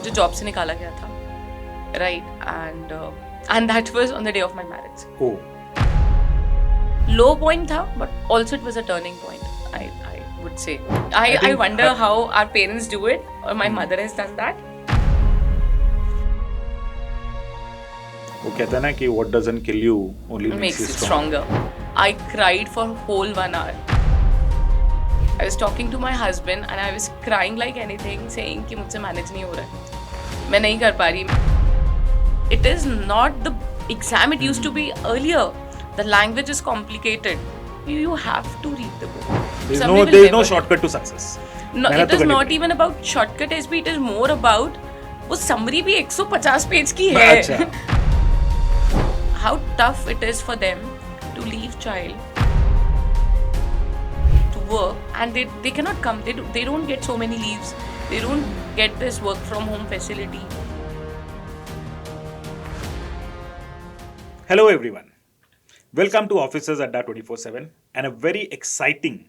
मुझे जॉब से निकाला गया था, right, and that was on the day of my marriage. Low point था, but also it was a turning point, I would say. I wonder how our parents do it, और my mother has done that. वो कहता है ना कि what doesn't kill you only makes you stronger. I cried for whole 1 hour. I was talking to my husband and I was crying like anything, saying कि मुझसे manage नहीं हो रहा है, मैं नहीं कर पा रही. It is not the exam it used to be earlier. The language is complicated. You have to read the book. There is no shortcut to success. No, it is not even about shortcut. It is more about वो summary भी 150 page की है. How tough it is for them to leave child to work, and they cannot come. They don't get so many leaves. They don't get this work from home facility. Hello everyone. Welcome to Officers Adda 24/7 and a very exciting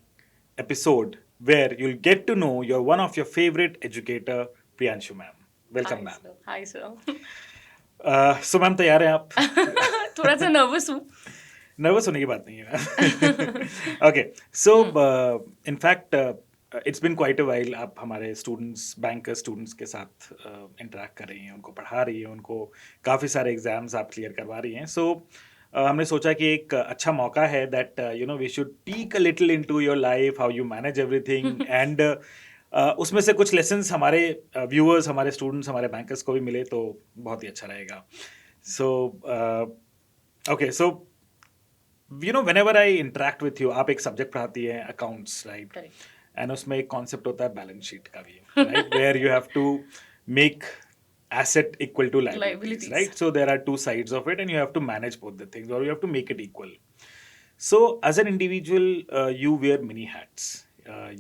episode where you'll get to know one of your favorite educator, Priyanshu ma'am. Welcome ma'am. Hi sir. So ma'am तैयार हैं आप? थोड़ा सा nervous हूँ. Nervous होने की बात नहीं है. Okay, so in fact it's been quite a while. आप हमारे स्टूडेंट्स, बैंकर स्टूडेंट्स के साथ इंटरेक्ट कर रही हैं, उनको पढ़ा रही हैं, उनको काफ़ी सारे एग्जाम्स आप क्लियर करवा रही हैं. सो हमने सोचा कि एक अच्छा मौका है that we should peek a little into your life, how you manage everything, and उसमें से कुछ लेसन्स हमारे व्यूअर्स, हमारे स्टूडेंट्स, हमारे बैंकर्स को भी मिले तो बहुत ही अच्छा रहेगा. So okay, so whenever I interact with you, आप एक सब्जेक्ट पढ़ाती हैं अकाउंट्स, राइट, एंड उसमें एक कॉन्सेप्ट होता है बैलेंस शीट का भी, right, where you have to make asset equal to liabilities, right? So there are two sides of it and you have to manage both the things, or you have to make it equal. So as an individual, you wear many hats.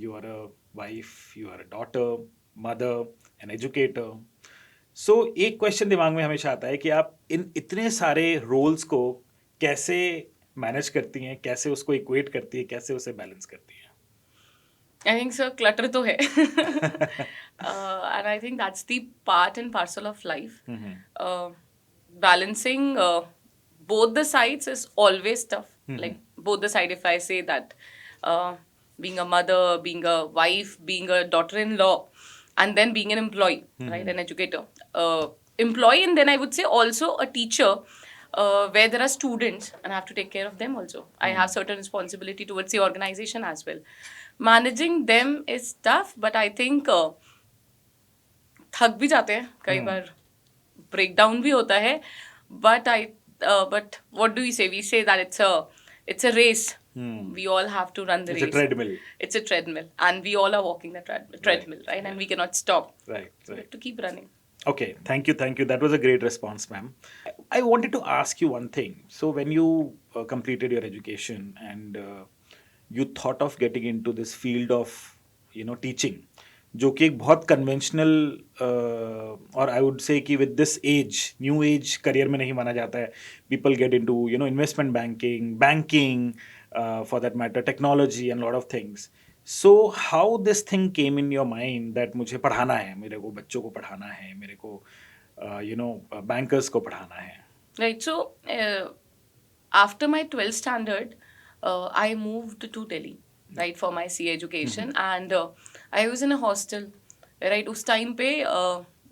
You are a wife, you are a daughter, mother, an educator. So एक question दिमाग में हमेशा आता है कि आप इन इतने सारे रोल्स को कैसे मैनेज करती हैं, कैसे उसको इक्वेट करती है, कैसे उसे बैलेंस करती हैं? I think sir, clutter तो है. And I think that's the part and parcel of life. Balancing both the sides is always tough. Like both the side, if I say that being a mother, being a wife, being a daughter-in-law, and then being an employee, right, an educator, employee, and then I would say also a teacher, where there are students and I have to take care of them also. I have certain responsibility towards the organization as well. Managing them is tough, but I think थक भी जाते हैं कई बार, breakdown भी होता है, but what do we say? We say that it's a race. We all have to run the race. It's a treadmill. It's a treadmill, and we all are walking the treadmill, right? And we cannot stop. Right. We have to keep running. Okay, thank you. That was a great response, ma'am. I wanted to ask you one thing. So when you completed your education and you thought of getting into this field of, teaching, जो कि एक बहुत conventional और आई would say कि with this age, new age career में नहीं माना जाता है. People get into investment banking for that matter, technology and lot of things. So how this thing came in your mind that मुझे पढ़ाना है, मेरे को बच्चों को पढ़ाना है, मेरे को बैंकर्स को पढ़ाना है? Right. So after my 12th standard, I moved to Delhi, right, for my CA education, and I was in a hostel, right. उस time पे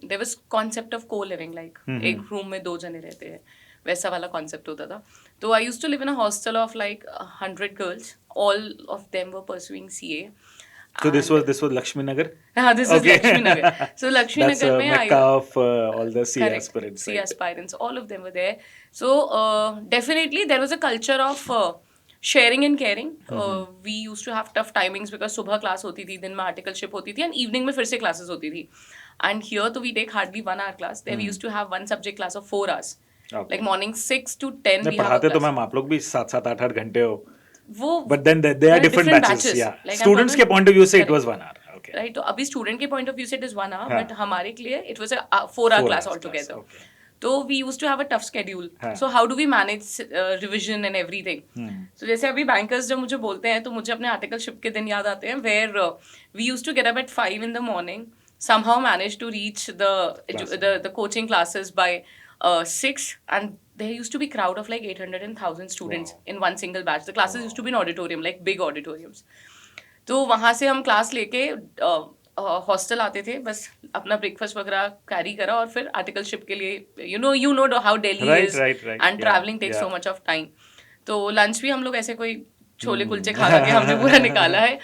there was concept of co-living, like एक room में 2 जने रहते हैं, वैसा वाला concept होता था. तो I used to live in a hostel of like 100 girls. All of them were pursuing CA. So this was Lakshmi Nagar? हाँ, this is Lakshmi Nagar. So Lakshmi That's Nagar में Mecca of all the CA correct, aspirants. CA right? aspirants, all of them were there. So definitely there was a culture of sharing and caring. We used to have tough timings because सुबह class होती थी, दिन में articleship होती थी, and evening में फिर से classes होती थी. And here तो we take hardly 1 hour class. There we used to have one subject class of 4 hours. Okay. Like morning 6 to 10 we have a पढ़ाते तो class. मैम आप लोग भी 7-7, 8-8 घंटे हो. वो But then there are different batches. Yeah. Like Students के point of view से it was 1 hour. Okay. Right. तो अभी student के point of view से it is 1 hour, but हमारे के लिए it was a 4-hour class altogether. Okay. So we used to have a tough schedule. So how do we manage revision and everything? So जैसे अभी bankers जब मुझे बोलते हैं तो मुझे अपने articleship के दिन याद आते हैं, where we used to get up at 5 in the morning, somehow managed to reach Class. the coaching classes by 6, and there used to be crowd of like 800 and 1000 students Wow. in one single batch. The classes used to Wow. be in auditorium, like big auditoriums. तो वहाँ से हम class लेके hostel आते थे, बस अपना breakfast वगैरह कैरी करा और फिर आर्टिकलशिप के लिए you know how Delhi Right, is right, right. And Yeah, travelling takes yeah. So much of time. तो लंच भी हम लोग ऐसे कोई छोले कुलचे खा के हमने पूरा निकाला है.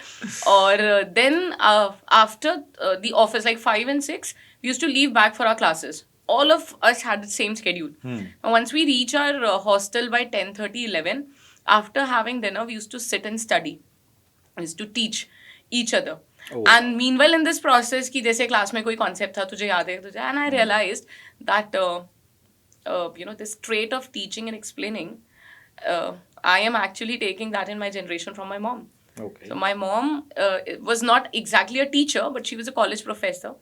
और then after the office like 5 and 6 we used to leave back for our classes. All of us had the same schedule. And once we reach our hostel by 10:30, 11, after having dinner, we used to sit and study. We used to teach each other. Oh, And meanwhile, in this process, कि जैसे class में कोई concept था, तुझे याद है तुझे, and I realized that this trait of teaching and explaining, I am actually taking that in my generation from my mom. Okay. So my mom was not exactly a teacher, but she was a college professor,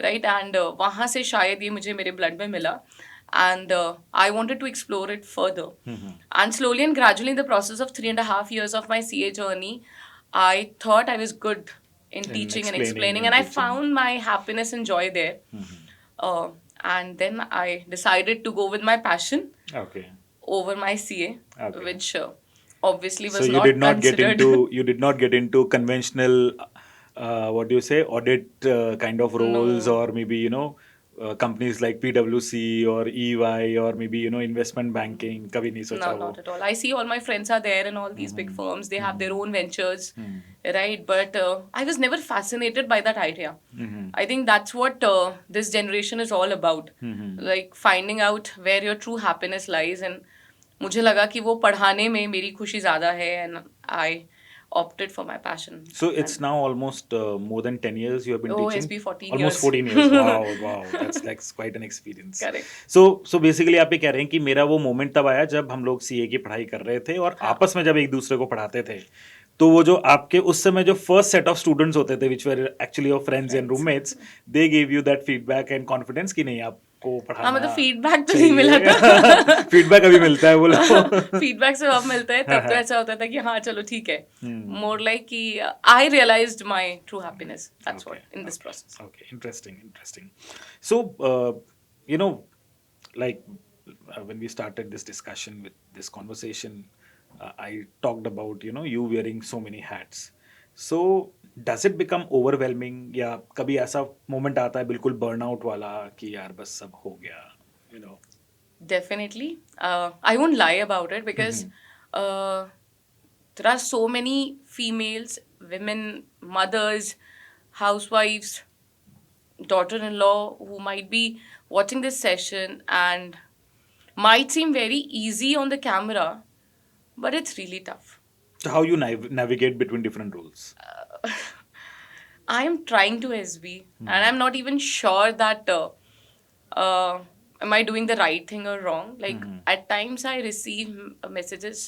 right? And वहाँ से शायद ये मुझे मेरे blood में मिला, and I wanted to explore it further. And slowly and gradually, in the process of 3.5 years of my CA journey, I thought I was good in teaching and explaining, and I found my happiness and joy there. And then I decided to go with my passion Okay. over my CA, Okay. which obviously was So you not did not considered. get into conventional, what do you say, audit kind of roles, No. or maybe companies like PwC or EY or maybe investment banking. कभी नहीं सोचा No, वो. not at all. I see all my friends are there in all these big firms. They have their own ventures, right? But I was never fascinated by that idea. I think that's what this generation is all about. Like finding out where your true happiness lies. And मुझे लगा कि वो पढ़ाने में मेरी खुशी ज़्यादा है, and I opted for my passion. So it's now almost more than 10 years you have been Oh, teaching? it's been 14 Almost years. 14 years. Wow. That's quite an experience. Correct. So basically आप ये कह रहे हैं कि मेरा वो moment तब आया जब हम लोग सीए की पढ़ाई कर रहे थे और आपस में जब एक दूसरे को पढ़ाते थे, तो वो जो आपके उस समय जो फर्स्ट सेट ऑफ स्टूडेंट्स होते थे which were actually your friends and roommates, they give you that feedback and confidence कि नहीं आपको पढ़ाना. हाँ, मतलब फीडबैक तो नहीं मिला था. फीडबैक अभी मिलता है बोलो. फीडबैक से अब मिलता है, तब तो ऐसा होता था कि हाँ चलो ठीक है. मोर लाइक कि I realised my true happiness. That's what in this process. Okay, interesting. So, like when we started this discussion with this conversation, I talked about, you wearing so many hats. So, does it become overwhelming या कभी ऐसा moment आता है बिल्कुल burnout वाला कि यार बस सब हो गया, Definitely. I won't lie about it because there are so many females, women, mothers, housewives, daughter-in-law who might be watching this session and might seem very easy on the camera, but it's really tough. So how you navigate between different roles? I am trying to SB, and I'm not even sure that am I doing the right thing or wrong. Like at times I receive messages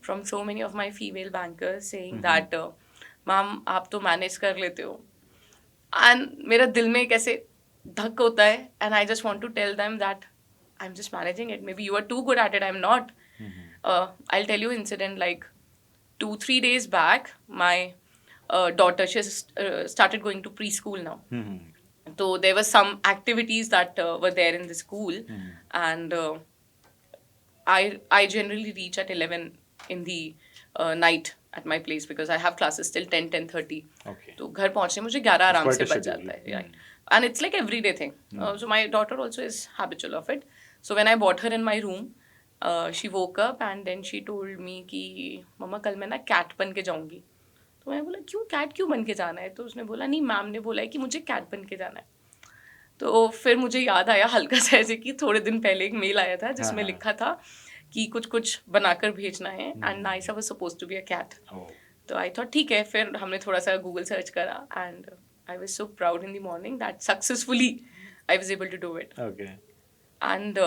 from so many of my female bankers saying that ma'am आप तो manage कर लेते हो, and मेरा दिल में कैसे धक होता है, and I just want to tell them that I'm just managing it. Maybe you are too good at it, I'm not. I'll tell you an incident like 2-3 days back, my daughter, she started going to preschool now. So there were some activities that were there in the school, and I generally reach at 11 in the night at my place because I have classes till 10:30. Okay. तो घर पहुंचने मुझे 11 आराम quite से a बच schedule. जाता है, right? And it's like everyday thing. So my daughter also is habitual of it. So when I brought her in my room, she woke up and then she told me कि मम्मा कल मैं ना cat बन के जाऊंगी. तो मैं बोला क्यों, कैट क्यों बन के जाना है? तो उसने बोला नहीं, मैम ने बोला है कि मुझे कैट बन के जाना है. तो फिर मुझे याद आया हल्का सा ऐसे कि थोड़े दिन पहले एक मेल आया था जिसमें लिखा था कि कुछ बनाकर भेजना है, and Naisa was supposed to be a cat. तो आई थॉट ठीक है. फिर हमने थोड़ा सा गूगल सर्च करा, and I was so proud in the morning that successfully I was able to do it. Okay. And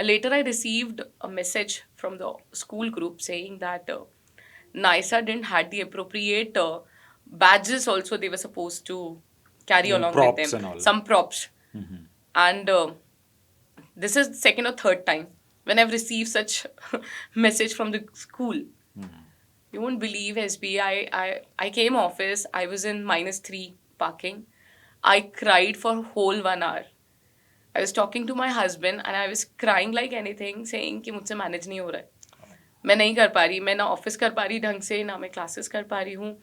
later I received a message from the school group saying that NISA didn't had the appropriate badges also they were supposed to carry along with props them. and all. Some props. And this is the second or third time when I've received such message from the school. You won't believe, SB. I came office. I was in -3 parking. I cried for whole 1 hour. I was talking to my husband and I was crying like anything, saying कि मुझसे manage नहीं हो रहा है, मैं नहीं कर पा रही, मैं ना ऑफिस कर पा रही ढंग से, ना मैं क्लासेस कर पा रही हूँ,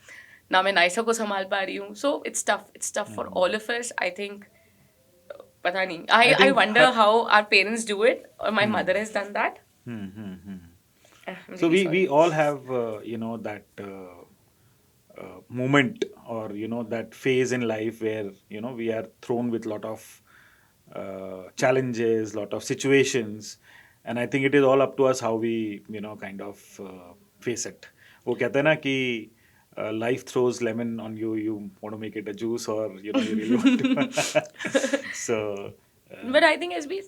ना मैं नाइसा को संभाल पा रही हूँ. So it's tough for all of us. I think पता नहीं, I think wonder how our parents do it, or my mother has done that. I'm So really we sorry. all have that moment, or that phase in life where we are thrown with lot of challenges, lot of situations, and I think it is all up to us how we kind of face it. वो कहते हैं ना कि life throws lemon on you, you want to make it a juice, or you really want to. So But I think SB,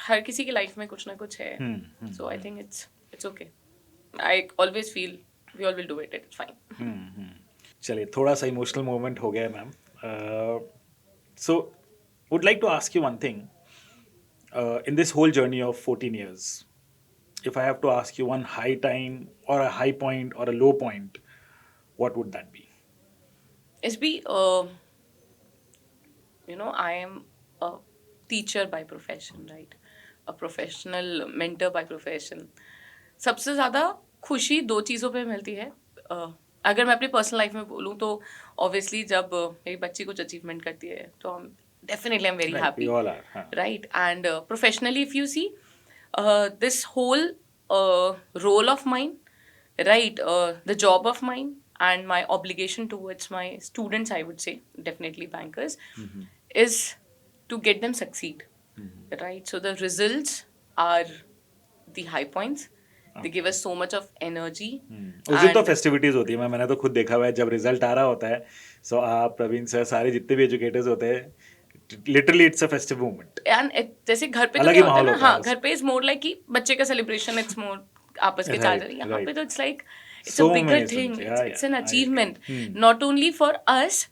हर किसी की life में कुछ ना कुछ है. So I think it's okay. I always feel we all will do it. It's fine. चलिए, थोड़ा सा इमोशनल मोमेंट हो गया ma'am. So would like to ask you one thing. In this whole journey of 14 years, if I have to ask you one high time or a high point or a low point, what would that be? SB, I am a teacher by profession, right? A professional mentor by profession. सबसे ज़्यादा खुशी 2 चीज़ों पे मिलती है. अगर मैं अपनी पर्सनल लाइफ में बोलूँ तो ऑब्वियसली जब मेरी बच्ची कुछ अचीवमेंट करती है तो हम definitely I am very Right, happy, we all are, हाँ. right? And professionally, if you see, this whole role of mine, right, the job of mine and my obligation towards my students, I would say, definitely bankers, is to get them succeed, right? So the results are the high points. They give us so much of energy. उस दिन तो and- festivities होती है. मैंने तो खुद देखा हुआ है जब रिजल्ट आ रहा होता है. सो आप, प्रवीण सर, सारे जितने भी एजुकेटर्स होते हैं, literally it's a festive moment. and जैसे घर पे तो अलग क्या ही होता है माहौल ना, होता है हाँ, उस- घर पे इज मोर लाइक कि बच्चे का सेलिब्रेशन, इट्स मोर आपस के Right, चार्जर. यहाँ पे right. तो it's like it's So a bigger many thing, things. Yeah, it's yeah, an I agree. Achievement, not only for us,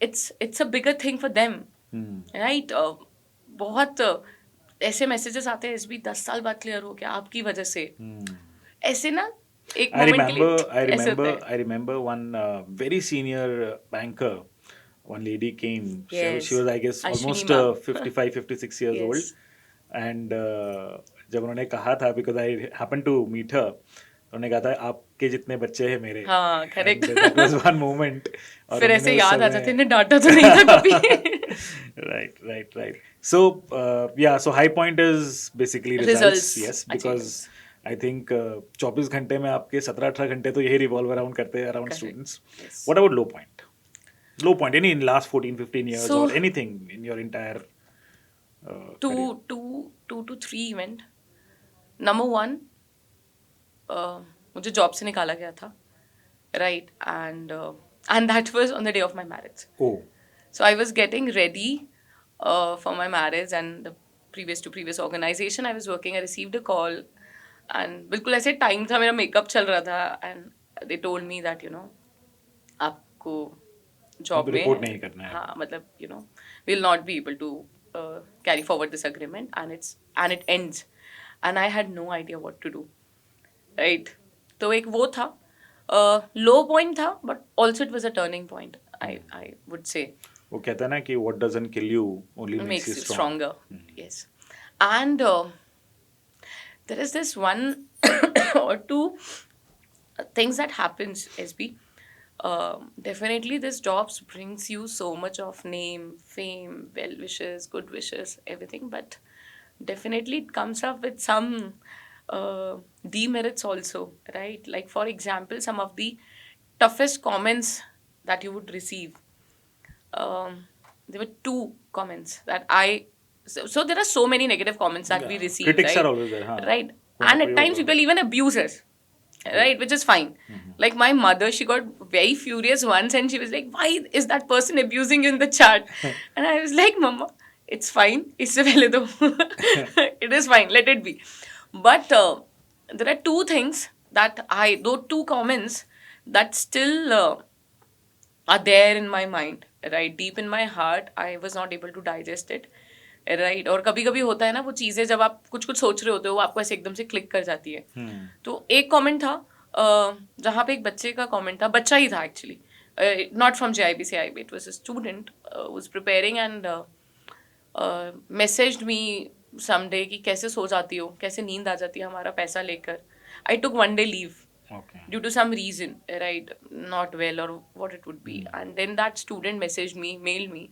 it's a bigger thing for them, right? बहुत ऐसे messages आते हैं, भी 10 साल बाद क्लियर हो गया आपकी वजह से, ऐसे ना एक I मोमेंट के लिए remember, ऐसे होता है. I remember one very senior banker, one lady came. Yes. She was, I guess, Ashwini almost ma'am. 55, 56 years Yes. old. And जब उन्होंने कहा था, because I happened to meet her, उन्होंने कहा था आपके जितने बच्चे हैं मेरे. हाँ, correct. And that was one moment. और फिर ऐसे उन्होंने उस याद आ समय- जाते हैं, डांटा तो नहीं था कभी. Right. So, yeah, so high point is basically results. Results, Yes, because achievements. I think 24 घंटे में आपके 17-18 घंटे तो यही रिवॉल्व अराउंड करते हैं around Correct. students. Yes. What about low point? Low point, any in last 14-15 years, So- or anything in your entire career? two to three event. Number one, मुझे job से निकाला गया था, right? And that was on the day of my marriage. Oh, So I was getting ready for my marriage, and the previous organization I was working, I received a call, and बिल्कुल ऐसे time था, मेरा makeup चल रहा था, and they told me that आपको job में report नहीं करना है. हाँ, मतलब we'll not be able to carry forward this agreement, and it ends, and I had no idea what to do, right? तो एक वो था, लो पॉइंट था, but also it was a turning point, I would say. वो कहता है ना कि what doesn't kill you only makes you strong. stronger. Yes. And there is this one or two things that happens, SB. Definitely this jobs brings you so much of name, fame, well wishes, good wishes, everything, but definitely it comes up with some demerits also, right? Like, for example, some of the toughest comments that you would receive. There were 2 comments that so there are so many negative comments that we Yeah. receive, Critics right? are always there, हाँ. Right. हाँ, And at प्रयोग times होगा. people even abuse us, right? Which is fine. Like my mother, she got very furious once and she was like, why is that person abusing you in the chat? And I was like, Mama, it's fine. Isse pehle do. It is fine. Let it be. But there are 2 things that those 2 comments that still are there in my mind, right? Deep in my heart, I was not able to digest it, right? और कभी कभी होता है ना, वो चीज़ें जब आप कुछ कुछ सोच रहे होते हो, वो आपको ऐसे एकदम से क्लिक कर जाती है. तो एक कमेंट था जहाँ पे एक बच्चे का कमेंट था, बच्चा ही था actually, not from JIBC IB, it was a student was preparing and messaged me someday कि कैसे सो जाती हो, कैसे नींद आ जाती है हमारा पैसा लेकर. I took 1 day leave Okay. due to some reason, right? Not well or what it would be. And then that student messaged me, mailed me,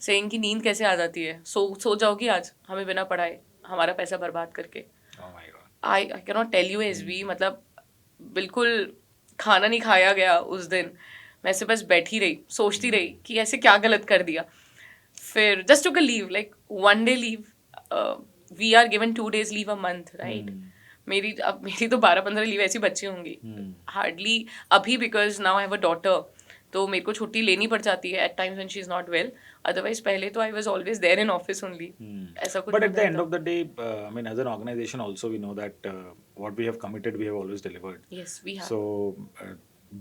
saying कि नींद कैसे आ जाती है, सो जाओगी आज हमें बिना पढ़ाए, हमारा पैसा बर्बाद करके. Oh my God. I cannot tell you SB, मतलब बिल्कुल खाना नहीं खाया गया उस दिन. मैं ऐसे बस बैठी रही, सोचती रही कि ऐसे क्या गलत कर दिया. फिर just took a leave, like 1 day leave. We are given 2 days leave a month, right? मेरी तो 12-15 लीव ऐसी बची होंगी हार्डली अभी, because now I have a daughter, तो मेरे को छुट्टी लेनी पड़ जाती है at times when she is not well. Otherwise पहले तो I was always there in office only. ऐसा कुछ. But at the end of the day, I mean, as an organization, also we know that what we have committed, we have always delivered. Yes, we have. So,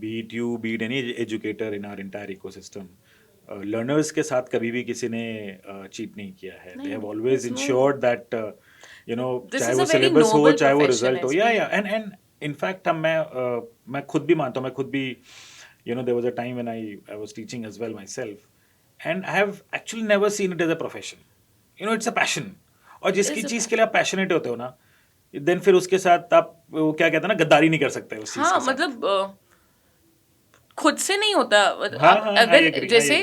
be it you, be it any educator in our entire ecosystem, learners के साथ कभी भी किसी ने cheat नहीं किया है. They have always ensured that you know, चाहे वो syllabus हो, चाहे वो result हो. Yeah. And in fact, मैं खुद भी मानता हूँ, मैं खुद भी, you know, there was a time when I was teaching as well myself, and I have actually never seen it as a profession. You know, it's a passion. और जिसकी चीज़ के लिए आप पैशनेट होते हो ना, देन फिर उसके साथ आप वो क्या कहते हैं ना, गद्दारी नहीं कर सकते उस चीज़ के साथ. हाँ, मतलब खुद से नहीं होता. हाँ, अगर जैसे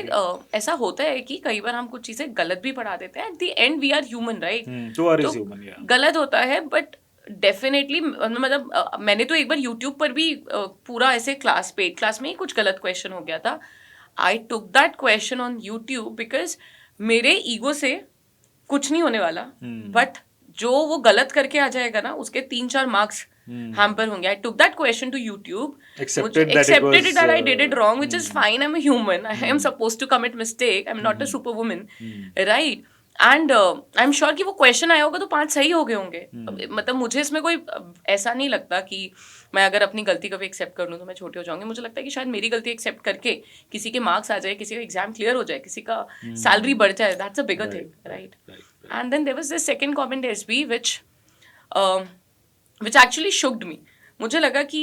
ऐसा होता है कि कई बार हम कुछ चीजें गलत भी पढ़ा देते हैं. At the end we are human, right? तो गलत होता है, बट डेफिनेटली मतलब मैंने तो एक बार यूट्यूब पर भी पूरा ऐसे पेड क्लास में ही कुछ गलत क्वेश्चन हो गया था. I took that question on YouTube because मेरे ईगो से कुछ नहीं होने वाला, बट जो वो गलत करके आ जाएगा ना, उसके 3-4 मार्क्स hamper होंगे. I took that question to YouTube, accepted that I did it wrong, which is fine. I'm a human. I am supposed to commit mistake. I'm not a superwoman, right? And I'm sure कि वो question आया होगा तो 5 सही हो गए होंगे. मतलब मुझे इसमें कोई ऐसा नहीं लगता कि मैं अगर अपनी गलती कभी एक्सेप्ट कर लूँ तो मैं छोटी हो जाऊंगी. मुझे लगता है कि शायद मेरी गलती एक्सेप्ट करके किसी के मार्क्स आ जाए, किसी का एग्जाम क्लियर हो जाए, किसी का सैलरी बढ़ जाए. That's a bigger thing, right? And then there was this second comment SB which actually shocked me. मुझे लगा कि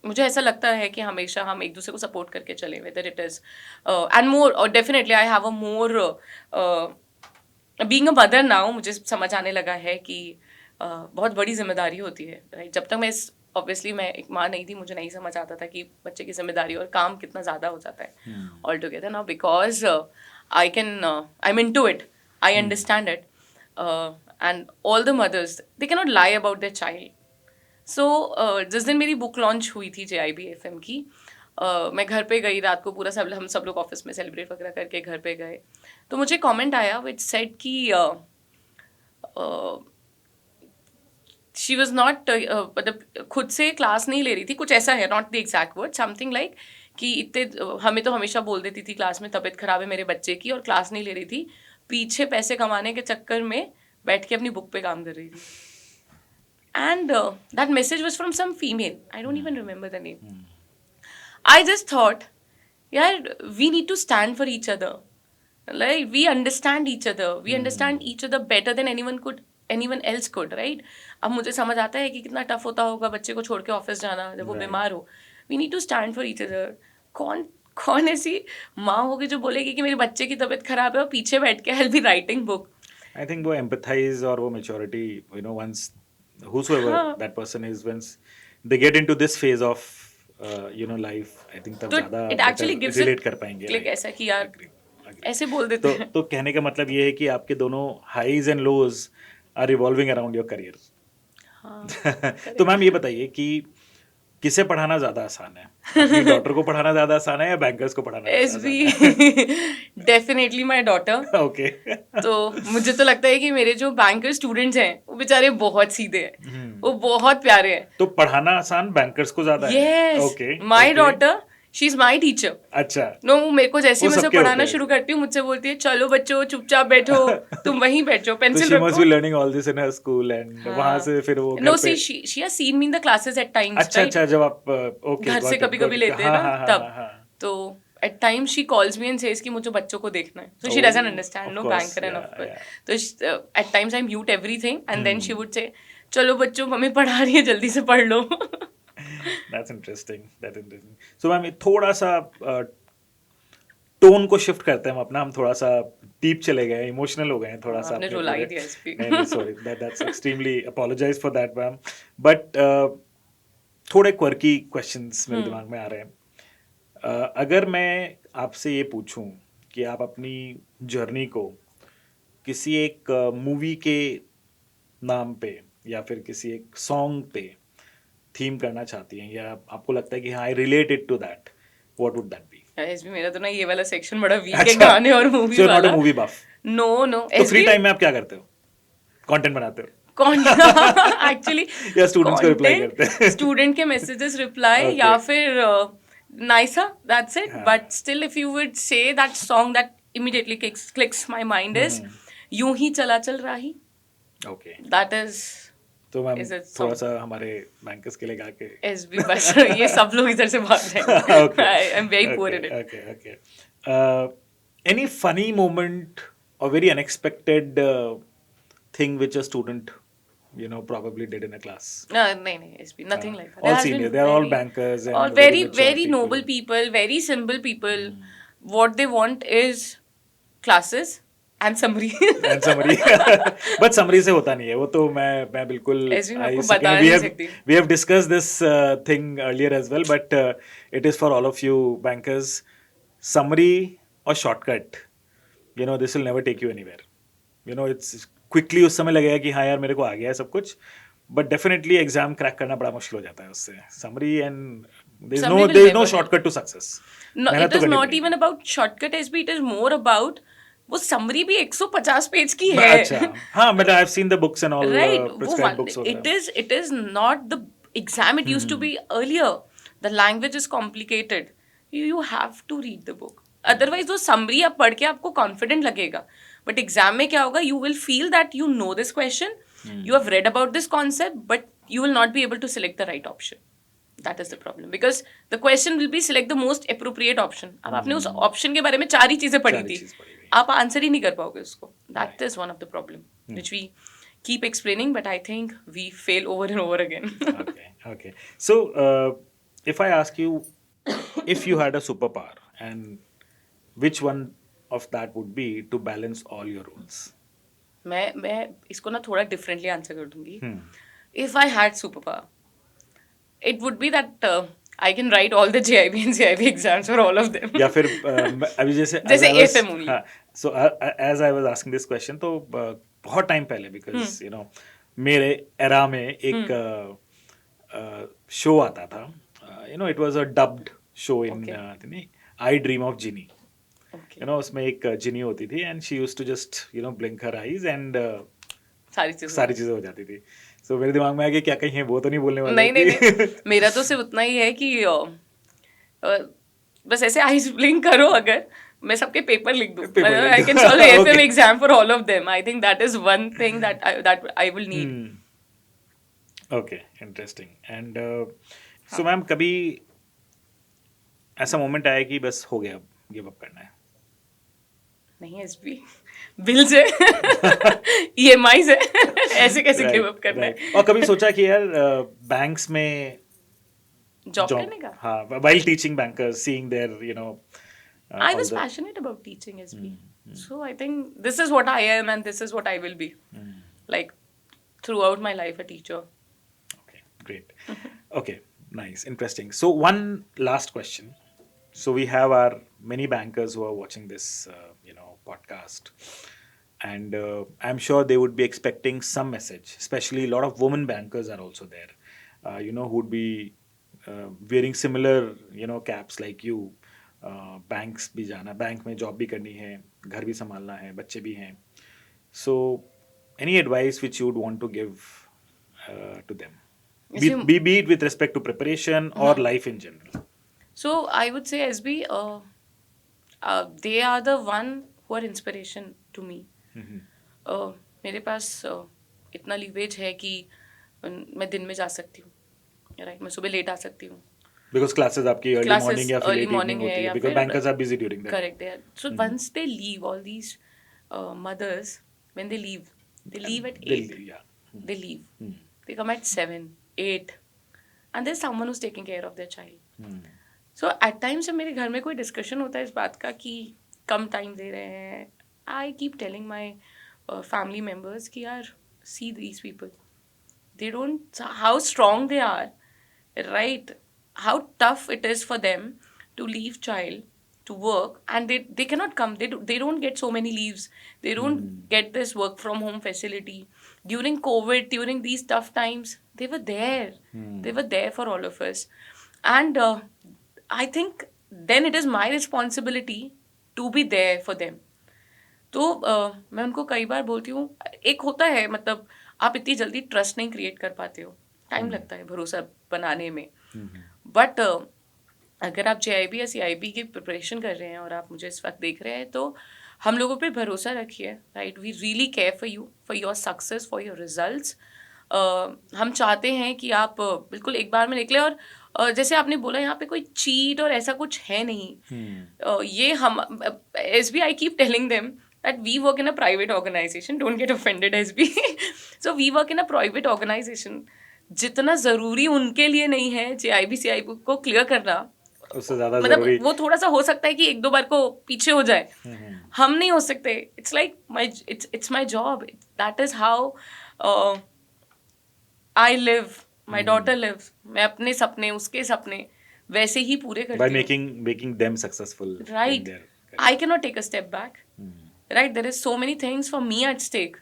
मुझे ऐसा लगता है कि हमेशा हम एक दूसरे को सपोर्ट करके चलें, whether it is and more, or definitely I have a more being a mother now, मुझे समझ आने लगा है कि बहुत बड़ी जिम्मेदारी होती है, राइट? जब तक मैं ऑब्वियसली मैं एक माँ नहीं थी, मुझे नहीं समझ आता था कि बच्चे की जिम्मेदारी और काम कितना ज़्यादा हो जाता है all together. Now because I am into it, I understand it. And all the mothers, they cannot lie about their child. So जिस दिन मेरी बुक लॉन्च हुई थी JIB FM की, मैं घर पे गई रात को, पूरा हम सब लोग ऑफिस में सेलिब्रेट वगैरह करके घर पे गए, तो मुझे कमेंट आया विच सेड कि शी वॉज नॉट, मतलब खुद से क्लास नहीं ले रही थी, कुछ ऐसा है, not the exact word, something like कि इतने हमें तो हमेशा बोल देती थी क्लास में तबीयत खराब है मेरे बच्चे की, और क्लास नहीं ले रही थी, पीछे पैसे कमाने के चक्कर में बैठ के अपनी बुक पे काम कर रही थी. And that message was from some female, I don't even remember the name. I just thought, यार we need to stand for each other, like we understand each other, we understand each other better than anyone else could, right? अब मुझे समझ आता है कि कितना tough होता होगा बच्चे को छोड़ के ऑफिस जाना जब वो बीमार हो. We need to stand for each other. कौन ऐसी माँ होगी जो बोलेगी कि मेरे बच्चे की तबीयत खराब है और पीछे बैठ के I will be writing book? I think वो empathize और वो maturity, you know, once whosoever that person is, once they get into this phase of you know life, I think तब ज़्यादा relate कर पाएंगे. Like ऐसा कि यार ऐसे बोल देते हैं. तो कहने का मतलब ये है कि आपके दोनों highs and lows are revolving around your career. तो मैम ये बताइए कि किसे पढ़ाना ज़्यादा आसान है? अपनी डॉटर को पढ़ाना ज़्यादा आसान है या बैंकर्स को पढ़ाना? SB definitely my daughter. Okay. तो मुझे तो लगता है कि मेरे जो बैंकर स्टूडेंट्स हैं वो बेचारे बहुत सीधे हैं, वो बहुत प्यारे हैं. तो पढ़ाना आसान बैंकर्स को ज़्यादा है? Yes. Okay. My daughter, she is my teacher. अच्छा. नो, मेरे को जैसे मैं पढ़ाना शुरू करती हूँ मुझसे बोलती है चलो बच्चों चुपचाप बैठो, तुम वहीं बैठो, पेंसिल रखो. She must be learning all this in her school and वहाँ से फिर वो No, see, she has seen me in the classes at times. अच्छा, जब आप ओके घर से कभी लेते हैं ना तब, तो at times she calls me and says कि मुझे बच्चों को देखना है. So she doesn't understand, no banker and of course. तो at times I mute everything and then she would say चलो बच्चों मम्मी पढ़ा रही है जल्दी से पढ़ लो. That's interesting. That's interesting. So ma'am थोड़ा सा टोन को शिफ्ट करते हैं हम अपना, हम थोड़ा सा डीप चले गए, इमोशनल हो गए हैं थोड़ा सा आपने अपने रुलाई पूरे। दिया इस पे। नहीं नहीं, sorry, that's extremely apologize for that ma'am. But थोड़े क्वर्की क्वेश्चंस मेरे दिमाग में आ रहे हैं। अगर मैं आपसे ये पूछूं कि आप अपनी जर्नी को किसी एक मूवी के नाम पे या फिर किसी एक सॉन्ग पे थीम करना चाहती हैं, या आपको लगता है कि हाँ I related to that, what would that be? एसबी मेरा तो ना ये वाला सेक्शन बड़ा वीक है अच्छा, गाने और मूवी सो नॉट अ वाला। Movie buff. नो नो तो फ्री एसबी टाइम में आप क्या करते हो? कंटेंट बनाते हो कौन एक्चुअली या स्टूडेंट्स को रिप्लाई करते हैं? स्टूडेंट के मैसेजेस रिप्लाई Okay. या फिर नाइसा दैट्स इट। हाँ। But still if you would say that song that immediately clicks my mind is यूं ही चला चल राही। ओके, दैट इज तो मैम Is it थोड़ा song? सा हमारे बैंकर्स के लिए गा के। एसबी बस ये सब लोग इधर से भाग जाएंगे। Okay. I am very poor in it. Okay, okay. Any funny moment or very unexpected thing which a student, probably did in a class? नहीं नहीं SB nothing like that. All senior, they are all bankers and all very very mature very people. noble people, very simple people. What they want is classes and summary. And summary, but summary से होता नहीं है वो, तो मैं बिल्कुल ऐसे मैं आपको I बता second, नहीं सकती। we have discussed this thing earlier as well, but it is for all of you bankers. Summary or shortcut, this will never take you anywhere. It's quickly उस समय लगेगा कि हाँ यार मेरे को आ गया है सब कुछ, but definitely एग्जाम क्रैक करना बड़ा मुश्किल हो जाता है उससे। Summary and Summary will there is no never shortcut to success. No, मेहनत it तो is करनी not पड़ेगी। even about shortcut SB. It is more about वो summary भी 150 पेज की है। अच्छा, हाँ, but I've seen the books and all, Right, वो prescribed books वगैरह। it is not the exam it used to be earlier. The language is complicated. You have to read the book. Otherwise वो summary आप पढ़ के आपको confident लगेगा, but exam में क्या होगा? You will feel that you know this question, you have read about this concept, but you will not be able to select the right option. That is the problem, because the question will be select the most appropriate option. अब आपने उस option के बारे में 4 ही चीजें पढ़ी चार ही थी, चीज़ पढ़ी हुई। आप आंसर ही नहीं कर पाओगे उसको। That is one of the problem which we keep explaining, but I think we fail over and over again. Okay. So, if I ask you, if you had a superpower, and which one of that would be to balance all your roles? मैं इसको ना थोड़ा differently answer कर दूंगी। If I had superpower, it would be that I can write all the JIB and CIB exams for all of them. या फिर अभी जैसे जैसे as I was- AFM only. हाँ, so as I was asking this question, तो बहुत time पहले, because मेरे एरा में एक शो आता था, it was a dubbed show in I Dream of Ginny. Okay. उसमें एक जिनी होती थी, and she used to just blink her eyes and सारी सारी चीजें हो जाती थी। So मेरे दिमाग में आ गया क्या कहीं है, वो तो नहीं बोलने वाले नहीं नहीं नहीं, मेरा तो सिर्फ उतना ही है कि बस ऐसे आईज ब्लिंक करो, अगर मैं सबके पेपर लिख दूं, Paper लिख आई दो। Can solve FM Okay. Exam for all of them. I think that is one thing that I will need. Okay, interesting. And so ma'am, कभी ऐसा मोमेंट आया कि बस हो गया, गिव अप करना है? नहीं एसबी, बिल्स है, ईएमआईज है, ऐसे कैसे गिव अप करना है? Right. और कभी सोचा कि यार बैंक्स में जॉब करने का? हाँ, while teaching bankers, seeing their I all was the- passionate about teaching SB. So I think this is what I am and this is what I will be. Like throughout my life, a teacher. Okay, great. Okay, nice, interesting. So one last question. So we have our many bankers who are watching this, podcast, and I'm sure they would be expecting some message. Especially a lot of women bankers are also there, who would be wearing similar, caps like you. Banks भी जाना, bank में job भी करनी है, घर भी संभालना है, बच्चे भी हैं. So any advice which you would want to give to them? Be it with respect to preparation or life in general. So I would say SB, they are the one who are inspiration to me. मेरे पास इतना leverage है कि मैं दिन में जा सकती हूँ, राइट, मैं सुबह लेट आ सकती हूँ. Because classes आपकी early morning या फिर late evening होती है, because bankers are busy during that. Correct, they are. So once they leave, all these mothers, when they leave at 8. Yeah. They leave. They come at 7, 8. and there's someone who's taking care of their child. Hmm. So at times जब मेरे घर में कोई discussion होता है इस बात का कि कम टाइम दे रहे हैं, I keep telling my family members कि यार see these people, they don't, how strong they are, right? How tough it is for them to leave child to work, and they cannot come, they don't get so many leaves, they don't get this work from home facility. During COVID, during these tough times, they were there. They were there for all of us. And I think then it is my responsibility to be there for them. तो मैं उनको कई बार बोलती हूँ, एक होता है मतलब आप इतनी जल्दी ट्रस्ट नहीं क्रिएट कर पाते हो, टाइम लगता है भरोसा बनाने में, बट अगर आप JIB या CIB की प्रिपरेशन कर रहे हैं और आप मुझे इस वक्त देख रहे हैं, तो हम लोगों पे भरोसा रखिए, right? We really care for you, for your success, for your results. हम चाहते हैं कि आप बिल्कुल एक बार में निकले. और जैसे आपने बोला यहाँ पे कोई चीट और ऐसा कुछ है नहीं. ये हम SB, I keep telling them that we work in a private organization. Don't get offended, SB. So we work in a private organization. जितना ज़रूरी उनके लिए नहीं है JIB CIB को क्लियर करना, उससे ज़्यादा मतलब ज़रूरी वो थोड़ा सा हो सकता है कि एक दो बार को पीछे हो जाए, हम नहीं हो सकते. It's like my, it's my job. That is how I live, my daughter lives. मैं अपने सपने, उसके सपने वैसे ही पूरे by करती हूँ. making them successful in Right. their I cannot take a step back. Right. There is so many things for me at stake.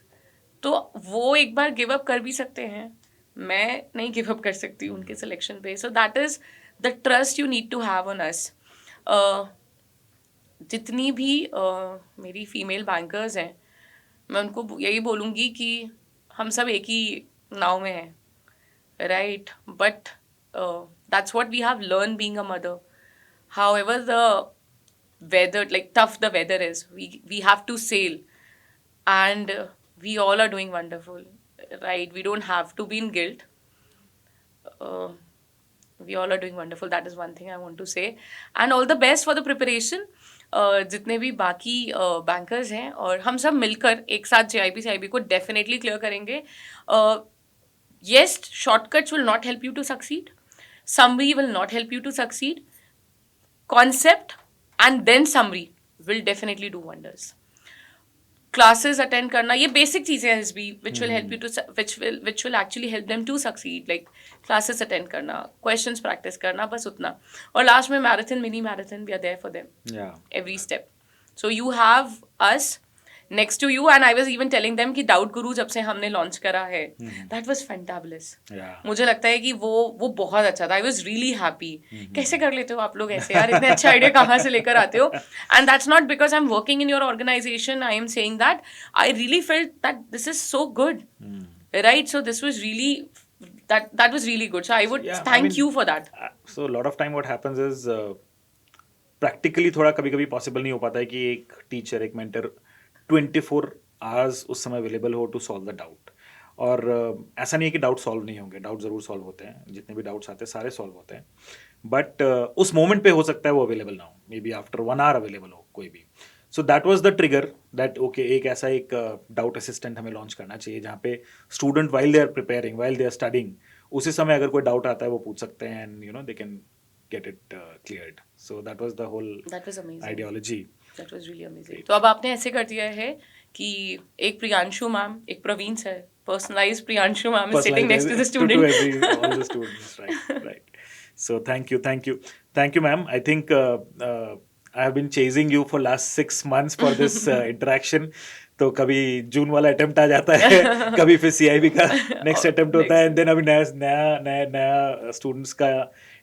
तो वो एक बार गिव अप कर भी सकते हैं, मैं नहीं गिव अप कर सकती उनके सिलेक्शन पे. So that is the trust you need to have on us. जितनी भी मेरी फीमेल बैंकर्स हैं, मैं उनको यही बोलूँगी कि हम सब एक ही नाव में हैं, right? But that's what we have learn being a mother. However the weather, like tough the weather is, we have to sail, and we all are doing wonderful, right? We don't have to be in guilt. uh, we all are doing wonderful. That is one thing I want to say. And all the best for the preparation. जितने भी बाकी bankers हैं और हम सब मिलकर एक साथ JIB CIB को डेफिनेटली क्लियर करेंगे. Yes, shortcuts will not help you to succeed. Summary will not help you to succeed. Concept and then summary will definitely do wonders. Classes attend करना, ये basic चीज़ें हैं SB, which will help you to which will actually help them to succeed. Like classes attend करना, questions practice करना, बस उतना. और last में marathon, mini marathon, we are there for them. yeah Every step. So you have us next to you, and I was even telling them कि Doubt Guru जब से हमने launch करा है, that was fantabulous. yeah मुझे लगता है कि वो बहुत अच्छा था. I was really happy. कैसे कर लेते हो आप लोग ऐसे यार, इतने अच्छे आइडिया कहाँ से लेकर आते हो? And that's not because I am working in your organisation. I am saying that I really felt that this is so good, right? So this was really that was really good. So I would Yeah, I thank mean, you for that. So a lot of time what happens is practically थोड़ा कभी कभी possible नहीं हो पाता है कि एक teacher, एक मेंटर 24 आवर्स उस समय अवेलेबल हो टू सॉल्व द डाउट. और ऐसा नहीं है कि डाउट सॉल्व नहीं होंगे, डाउट ज़रूर सॉल्व होते हैं, जितने भी डाउट्स आते हैं सारे सॉल्व होते हैं. बट उस मोमेंट पे हो सकता है वो अवेलेबल ना हो, maybe after 1 hour available हो कोई भी. So that was the trigger that okay, एक ऐसा एक डाउट असिस्टेंट हमें लॉन्च करना चाहिए जहाँ पे student while they are preparing, while they are studying, उसी समय अगर कोई डाउट आता है वो पूछ सकते हैं, and you know they can get it cleared. So that was the whole That was amazing. ideology. That was really amazing. तो अब आपने ऐसे कर दिया है कि एक प्रियांशु मैम, एक Praveen sir, personalized Priyanshu ma'am is sitting next to the student. All the students, right. So thank you, ma'am. I think I have been chasing you for last 6 months for this interaction. तो कभी जून वाला attempt आ जाता है, कभी फिर CIB का next attempt होता है, एंड देन अभी नया स्टूडेंट्स का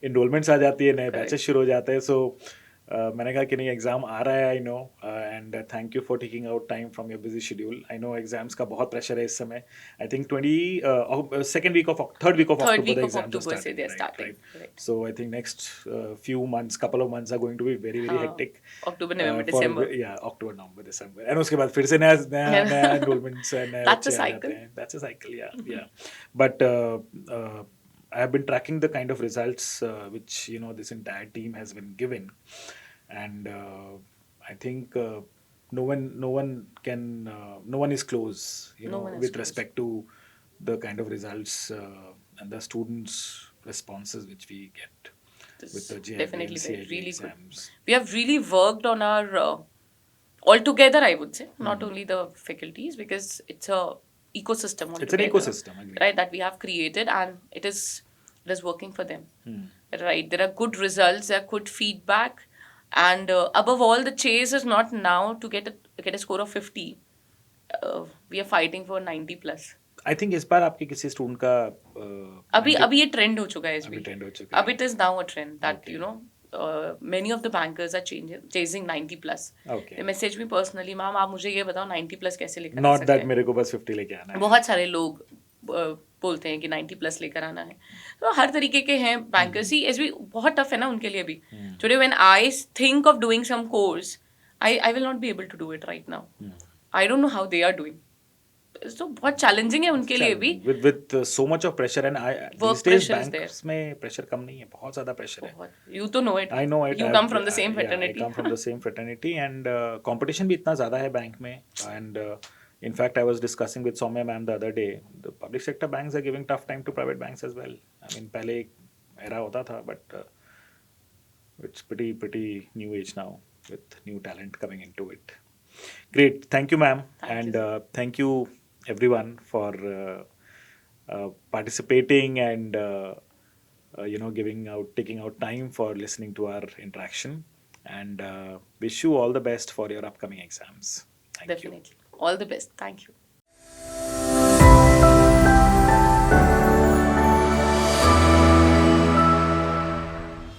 इनरोलमेंट्स आ जाती है, नए बैचेस शुरू हो जाते हैं. सो मैंने कहा कि नहीं, एग्ज़ाम आ रहा है, I know, and thank you for taking out time from your busy schedule. I know exams का बहुत प्रेशर है इस समय. I think third week of October the exams are starting, right? So I think next few months, couple of months are going to be very hectic. October, November, December. October, November, December, and उसके बाद फिर से नया enrollments and That's a cycle. That's a cycle, yeah. But I have been tracking the kind of results which this entire team has been given, and I think no one is close, No one is with close. respect to the kind of results and the students responses which we get This with the is JIB definitely and very, CIB really good. exams. We have really worked on our altogether, I would say, not Hmm. only the faculties, because it's a ecosystem It's an altogether, ecosystem, agree. right? That we have created, and it is working for them, Hmm. right? There are good results, there are good feedback, and above all, the chase is not now to get a score of 50. We are fighting for 90 plus. I think इस बार आपके किसी student का अभी अभी ये trend हो चुका है अभी SB. ट्रेंड हो चुका अब है. it is now a trend that Okay. you know many of the bankers are chasing 90 plus. Okay. They message me personally, ma'am आप मुझे ये बताओ 90 plus कैसे लेकर आ नॉट सकते दैट हैं. मेरे को बस 50 लेके आना है. बहुत सारे लोग बोलते हैं कि 90 प्लस लेकर आना है. तो हर तरीके के हैं बैंकर्स ही. एसबी बहुत टफ है ना उनके लिए भी. Today when I think of doing some course, I will not be able to do it right now. I don't know how they are doing. तो बहुत चैलेंजिंग है उनके लिए भी. with so much of pressure and I Work these days pressure is banks में pressure कम नहीं है, बहुत ज़्यादा pressure है. बहुत. You तो know it. I know it. You come from the same Yeah, I fraternity. come from the same fraternity and competition भी इतना ज़्यादा है बैंक में. And in fact, I was discussing with Soumya ma'am the other day. The public sector banks are giving tough time to private banks as well. I mean, पहले एक era होता था, but it's pretty new age now with new talent coming into it. Great, thank you, ma'am, Thank and you. thank you everyone for participating and taking out time for listening to our interaction. And wish you all the best for your upcoming exams. Thank you. Definitely. All the best. Thank you.